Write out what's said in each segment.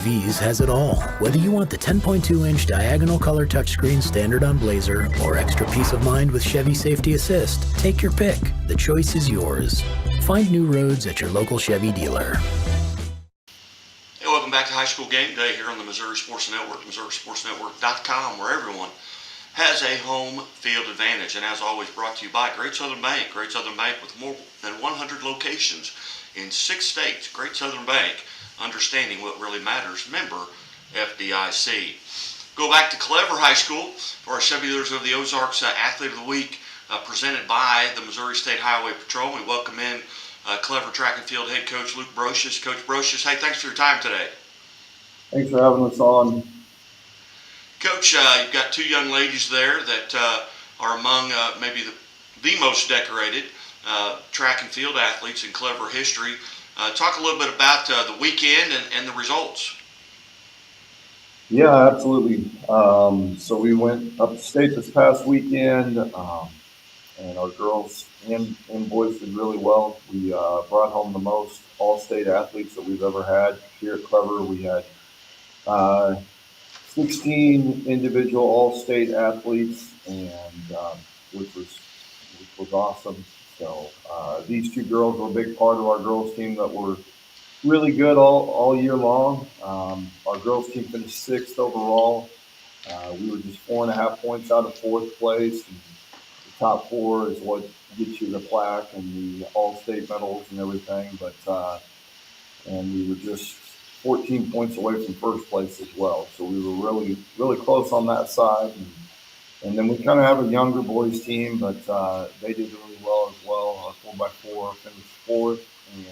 V's has it all. Whether you want the 10.2-inch diagonal color touchscreen standard on Blazer or extra peace of mind with Chevy Safety Assist, take your pick. The choice is yours. Find new roads at your local Chevy dealer. Hey, welcome back to High School Game Day here on the Missouri Sports Network, MissouriSportsNetwork.com, where everyone has a home field advantage. And as always, brought to you by Great Southern Bank. Great Southern Bank with more than 100 locations in 6 states. Great Southern Bank, understanding what really matters. Member FDIC. Go back to Clever High School for our Chevy Dealers of the Ozarks Athlete of the Week, presented by the Missouri State Highway Patrol. We welcome in Clever Track and Field head coach Luke Brocious. Coach Brocious, hey, thanks for your time today. Thanks for having us on. Coach, you've got 2 young ladies there that are among maybe the most decorated track and field athletes in Clever history. Talk a little bit about the weekend and the results. Yeah, absolutely. So we went upstate this past weekend, and our girls and boys did really well. We brought home the most all-state athletes that we've ever had here at Clever. We had 16 individual all-state athletes, and which was awesome. So these 2 girls were a big part of our girls team that were really good all year long. Our girls team finished 6th overall. We were just 4.5 points out of 4th place. And the top 4 is what gets you the plaque and the all-state medals and everything. But and we were just 14 points away from 1st place as well. So we were really, really close on that side. And then we kind of have a younger boys team, but they did really well as well. Our 4x4 finished 4th, and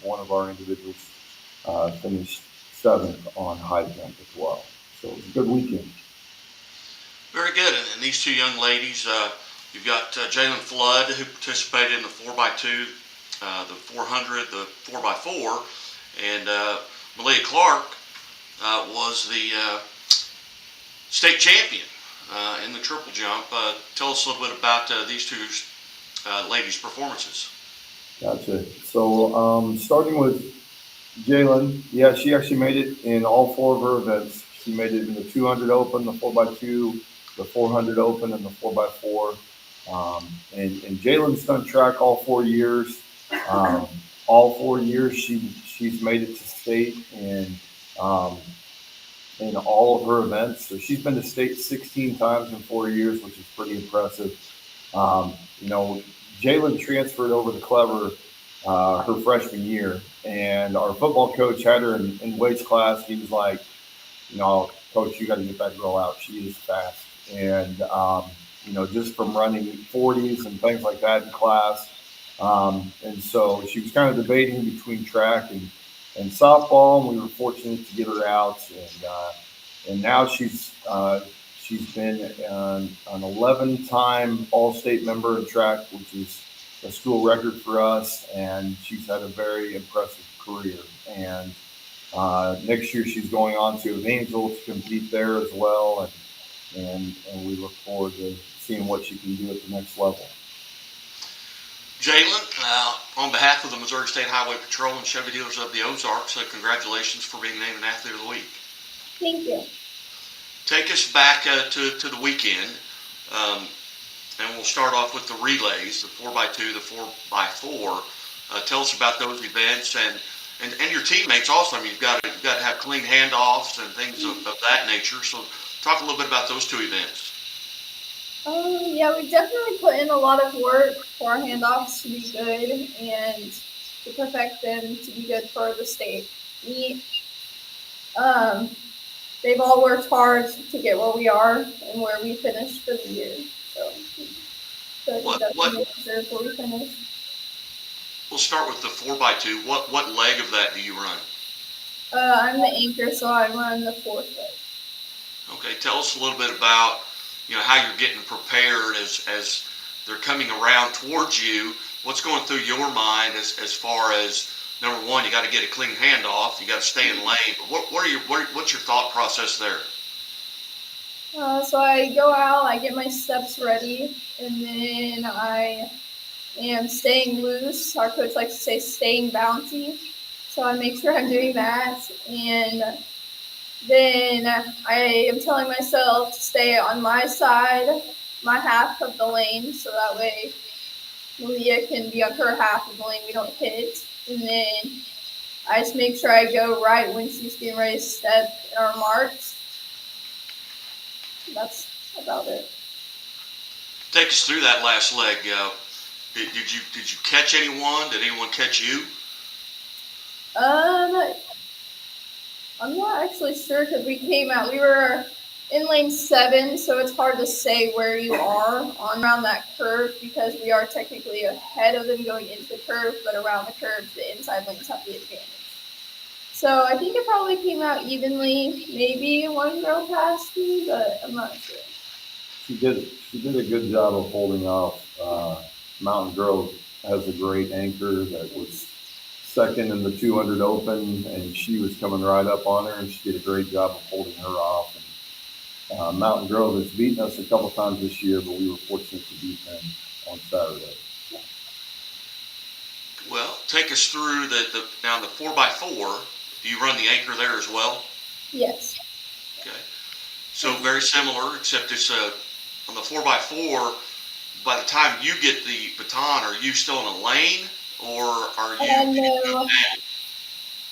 one of our individuals finished 7th on high jump as well. So it was a good weekend. Very good. And these 2 young ladies, you've got Jalen Flood, who participated in the 4x2, the 400, the 4x4, and Malia Clark was the state champion in the triple jump. Tell us a little bit about these 2 ladies' performances. Gotcha. So starting with Jalen, yeah, she actually made it in all 4 of her events. She made it in the 200 open, the 4x2, the 400 open, and the 4x4. And Jalen's done track all 4 years. All 4 years she's made it to state in all of her events. So she's been to state 16 times in 4 years, which is pretty impressive. Jalen transferred over to Clever her freshman year, and our football coach had her in weights class. He was like, Coach, you got to get that girl out. She is fast. And, just from running 40s and things like that in class. And so she was kind of debating between track and softball, and we were fortunate to get her out. And now she's been an 11-time All-State member in track, which is a school record for us, and she's had a very impressive career. And next year she's going on to Evansville to compete there as well, and we look forward to seeing what she can do at the next level. Jalen, on behalf of the Missouri State Highway Patrol and Chevy Dealers of the Ozarks, congratulations for being named an Athlete of the Week. Thank you. Take us back to the weekend, and we'll start off with the relays, the 4x2, the 4x4. Tell us about those events and your teammates also. I mean, you've got to have clean handoffs and things of that nature. So talk a little bit about those 2 events. Yeah, we definitely put in a lot of work for our handoffs to be good and to perfect them to be good for the state meet. They've all worked hard to get where we are and where we finished for the year. So I think definitely deserve where we finished. We'll start with the 4x2. What leg of that do you run? I'm the anchor, so I run the 4th leg. Okay, tell us a little bit about how you're getting prepared as they're coming around towards you. What's going through your mind as far as, number one, you got to get a clean handoff, you got to stay in lane. But what's your thought process there? So I go out, I get my steps ready, and then I am staying loose. Our coach likes to say staying bouncy. So I make sure I'm doing that, and then I am telling myself to stay on my side, my half of the lane, so that way Malia can be on her half of the lane. We don't hit, and then I just make sure I go right when she's getting ready to step in our marks. That's about it. Take us through that last leg. Did you catch anyone? Did anyone catch you? Um, I'm not actually sure because we came out. We were in lane 7, so it's hard to say where you are on around that curve because we are technically ahead of them going into the curve, but around the curve, the inside lanes have the advantage. So I think it probably came out evenly. Maybe one girl passed me, but I'm not sure. She did a good job of holding off. Mountain Grove has a great anchor that was second in the 200 open, and she was coming right up on her, and she did a great job of holding her off. And, Mountain Grove has beaten us a couple times this year, but we were fortunate to beat them on Saturday. Well, take us through now the 4x4. Do you run the anchor there as well? Yes. Okay. So very similar, except it's on the 4x4. By the time you get the baton, are you still in a lane, or are you?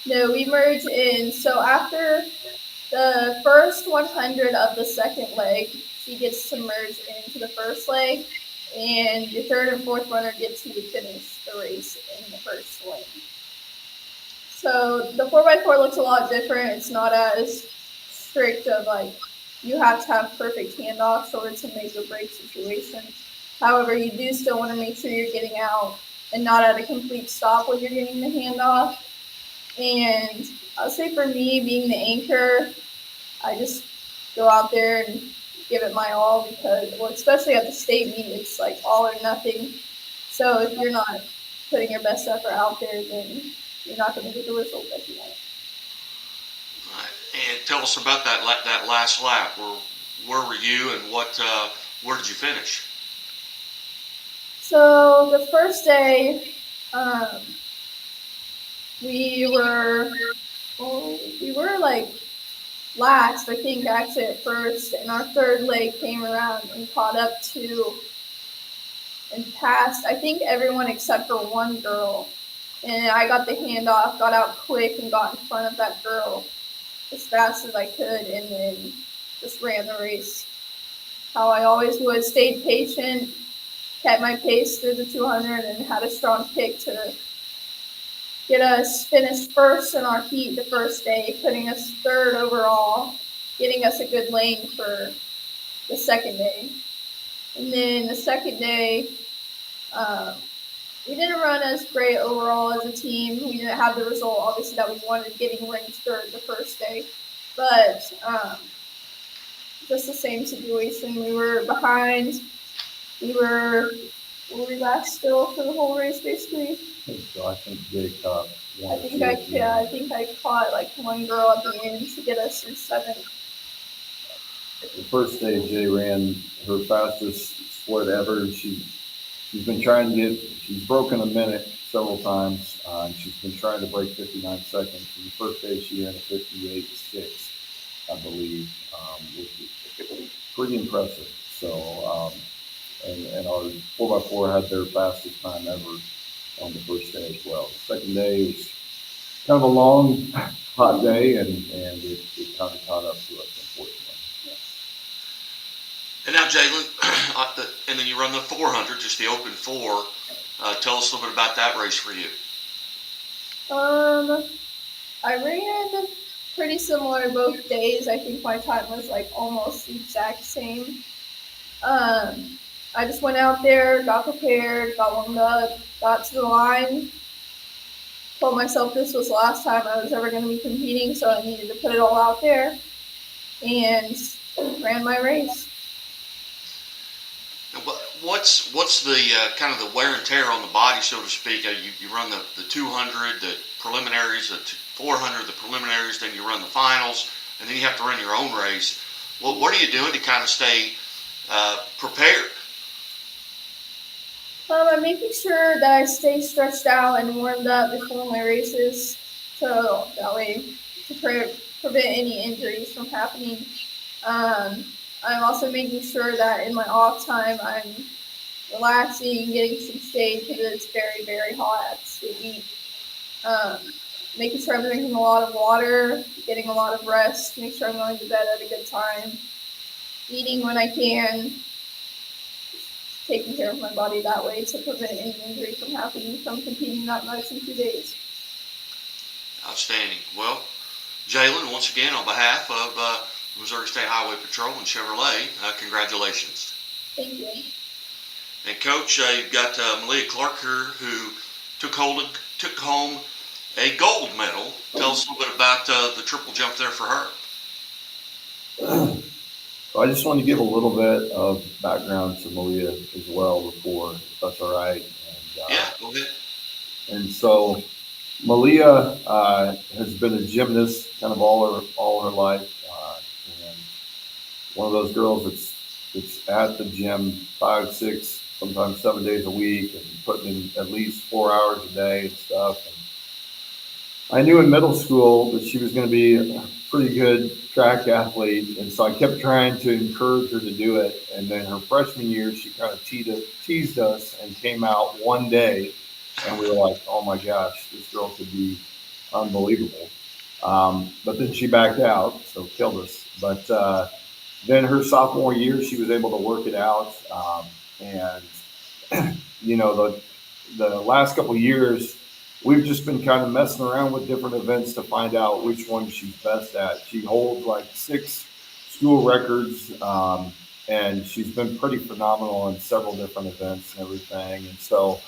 No, we merge in. So after the first 100 of the second leg, she gets submerged into the first leg, and the third and fourth runner gets to finish the race in the first lane. So the 4x4 looks a lot different. It's not as strict of like you have to have perfect handoffs or it's a make or break situation. However, you do still want to make sure you're getting out and not at a complete stop when you're getting the handoff. And I'll say for me, being the anchor, I just go out there and give it my all because, well, especially at the state meet, it's like all or nothing. So if you're not putting your best effort out there, then you're not going to get the result that you want. All right. And tell us about that last lap. Where were you, and where did you finish? So the first day, we were like last, I think, actually at first, and our third leg came around and caught up to and passed, I think, everyone except for one girl. And I got the handoff, got out quick, and got in front of that girl as fast as I could, and then just ran the race how I always would. Stayed patient, kept my pace through the 200, and had a strong kick to get us finished first in our heat the first day, putting us third overall, getting us a good lane for the second day. And then the second day, we didn't run as great overall as a team. We didn't have the result, obviously, that we wanted, getting ranked third the first day. But just the same situation. We were behind. Were we last still for the whole race, basically? So I think Jay caught one. I think I caught like one girl at the end to get us in seventh. The first day, Jay ran her fastest split ever. She's been trying to she's broken a minute several times, and she's been trying to break 59 seconds. And the first day, she ran a 58.6, I believe, which is pretty impressive. So, and our 4x4 had their fastest time ever on the first day as well. The second day was kind of a long, hot day, and it kind of caught up to us, unfortunately. And now, Jalen, and then you run the 400, just the open 4. Tell us a little bit about that race for you. I ran pretty similar both days. I think my time was like almost the exact same. I just went out there, got prepared, got warmed up, got to the line, told myself this was the last time I was ever going to be competing, so I needed to put it all out there, and ran my race. What's the kind of the wear and tear on the body, so to speak? You run the 200, the preliminaries, the 400, the preliminaries, then you run the finals, and then you have to run your own race. What are you doing to kind of stay prepared? I'm making sure that I stay stretched out and warmed up before my races. so that way to prevent any injuries from happening. I'm also making sure that in my off time I'm relaxing, getting some shade because it's very, very hot at the state meet. Making sure I'm drinking a lot of water, getting a lot of rest, make sure I'm going to bed at a good time, eating when I can, taking care of my body that way to prevent any injury from happening from competing that much in 2 days. Outstanding. Well, Jalen, once again, on behalf of Missouri State Highway Patrol and Chevrolet, congratulations. Thank you. And Coach, you've got Malia Clark here who took home a gold medal. Tell us a little bit about the triple jump there for her. So I just want to give a little bit of background to Malia as well before, if that's all right. And, yeah, go ahead. And so Malia has been a gymnast kind of all her life, and one of those girls that's at the gym 5, 6, sometimes 7 days a week, and putting in at least 4 hours a day and stuff. And I knew in middle school that she was going to be a pretty good track athlete, and so I kept trying to encourage her to do it. And then her freshman year, she kind of teased us and came out one day, and we were like, "Oh my gosh, this girl could be unbelievable." But then she backed out, so killed us. But then her sophomore year, she was able to work it out, and the last couple of years, we've just been kind of messing around with different events to find out which one she's best at. She holds like 6 school records, and she's been pretty phenomenal in several different events and everything. And so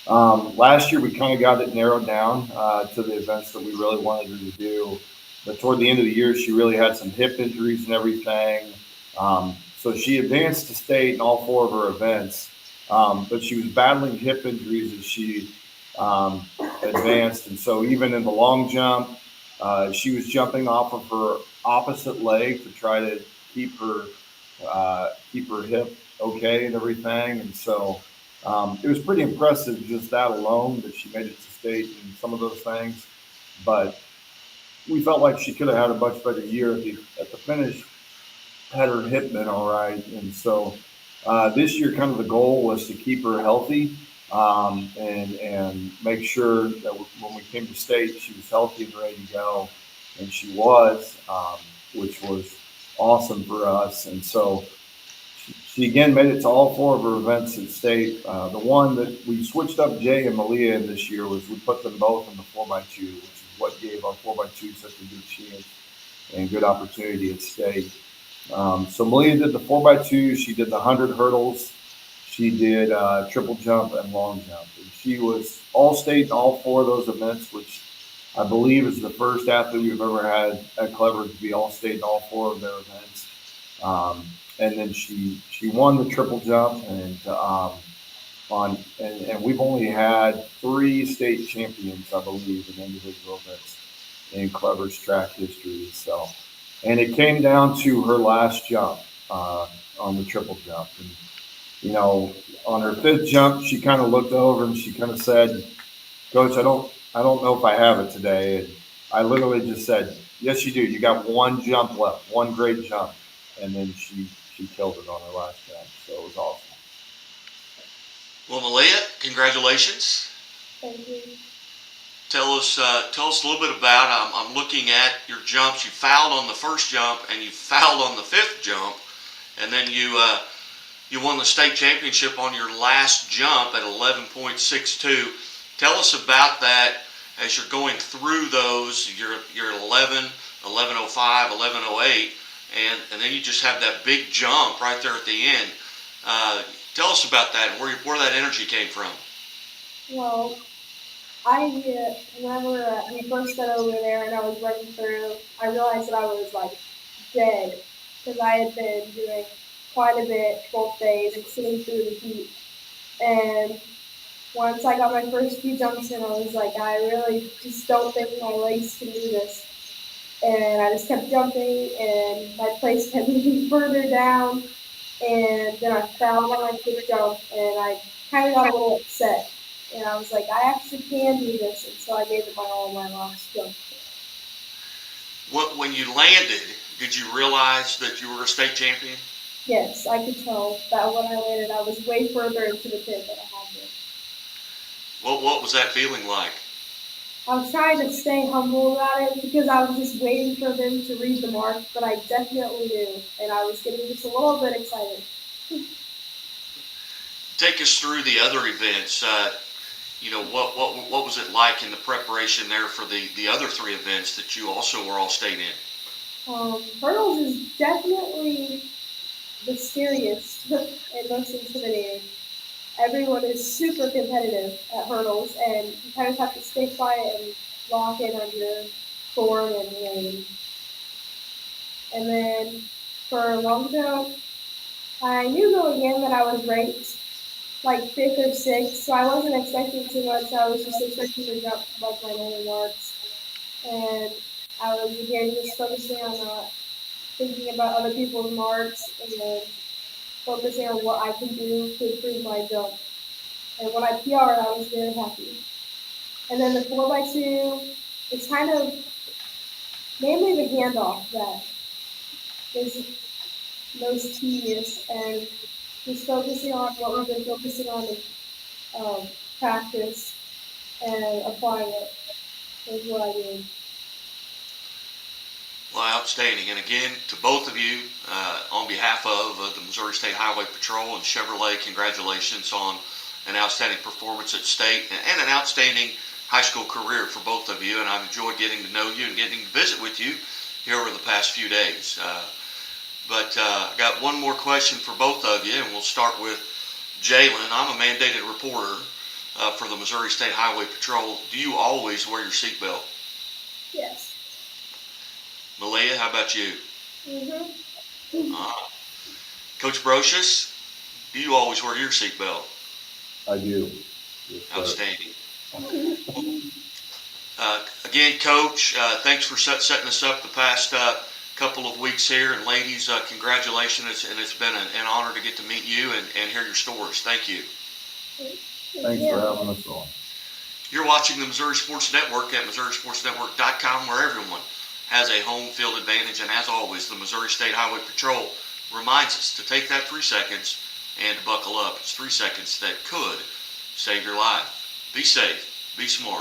last year we kind of got it narrowed down to the events that we really wanted her to do. But toward the end of the year, she really had some hip injuries and everything. So she advanced to state in all 4 of her events, but she was battling hip injuries as she advanced. And so even in the long jump, she was jumping off of her opposite leg to try to keep her hip okay and everything. And so it was pretty impressive just that alone that she made it to state and some of those things. But we felt like she could have had a much better year at the finish had her hip been all right. And so this year, kind of the goal was to keep her healthy and make sure that when we came to state, she was healthy and ready to go. And she was, which was awesome for us. And so she again made it to all 4 of her events at state. The one that we switched up Jay and Malia in this year was we put them both in the 4x2, which is what gave our 4x2 such a good chance and good opportunity at state. So Malia did the 4x2. She did the 100 hurdles. She did triple jump and long jump. And she was all state in all 4 of those events, which I believe is the first athlete we've ever had at Clever to be all state in all 4 of their events. And then she won the triple jump, and we've only had 3 state champions, I believe, in individual events in Clever's track history. So, and it came down to her last jump on the triple jump. And on her 5th jump, she kind of looked over and she kind of said, "Coach, I don't know if I have it today." And I literally just said, "Yes, you do. You got 1 jump left, 1 great jump." And then she killed it on her last jump. So it was awesome. Well, Malia, congratulations. Thank you. Tell us a little bit about. I'm looking at your jumps. You fouled on the first jump and you fouled on the 5th jump, and then you won the state championship on your last jump at 11.62. Tell us about that as you're going through those. You're 11, 11.05, 11.08, and then you just have that big jump right there at the end. Tell us about that and where that energy came from. Well, whenever we first got over there and I was running through, I realized that I was like dead because I had been doing quite a bit both days and sitting through the heat. And once I got my first few jumps in, I was like, I really just don't think my legs can do this. And I just kept jumping, and my place kept moving further down. And then I fell on my 5th jump, and I kind of got a little upset. And I was like, I actually can do this. And so I gave it my all my last jump. When you landed, did you realize that you were a state champion? Yes, I could tell that when I landed, I was way further into the pit than I had been. What was that feeling like? I was trying to stay humble about it because I was just waiting for them to read the mark, but I definitely knew, and I was getting just a little bit excited. Take us through the other events. What was it like in the preparation there for the other three events that you also were all state in? Hurdles is definitely the scariest and most intimidating. Everyone is super competitive at hurdles, and you kind of have to stay quiet and lock in on your form and lane. And then for long jump, I knew going in that I was ranked like fifth or sixth, so I wasn't expecting too much. I was just expecting to jump above my normal marks, and I was again just focusing on not thinking about other people's marks and focusing on what I can do to improve my jump. And when I PR'd, I was very happy. And then the 4x2, it's kind of mainly the handoff that is most tedious, and just focusing on what we've been focusing on in practice and applying it is what I do. Well, outstanding. And again, to both of you, on behalf of the Missouri State Highway Patrol and Chevrolet, congratulations on an outstanding performance at state and an outstanding high school career for both of you. And I've enjoyed getting to know you and getting to visit with you here over the past few days. But I got one more question for both of you, and we'll start with Jalen. I'm a mandated reporter for the Missouri State Highway Patrol. Do you always wear your seatbelt? Yes. Malia, how about you? Mm-hmm. Coach Brocious, do you always wear your seatbelt? I do. Yes, outstanding. Again, Coach, thanks for setting us up the past couple of weeks here. And ladies, congratulations. And it's been an honor to get to meet you and hear your stories. Thank you. Thanks for having us on. You're watching the Missouri Sports Network at MissouriSportsNetwork.com, where everyone has a home field advantage. And as always, the Missouri State Highway Patrol reminds us to take that 3 seconds and buckle up. It's 3 seconds that could save your life. Be safe. Be smart.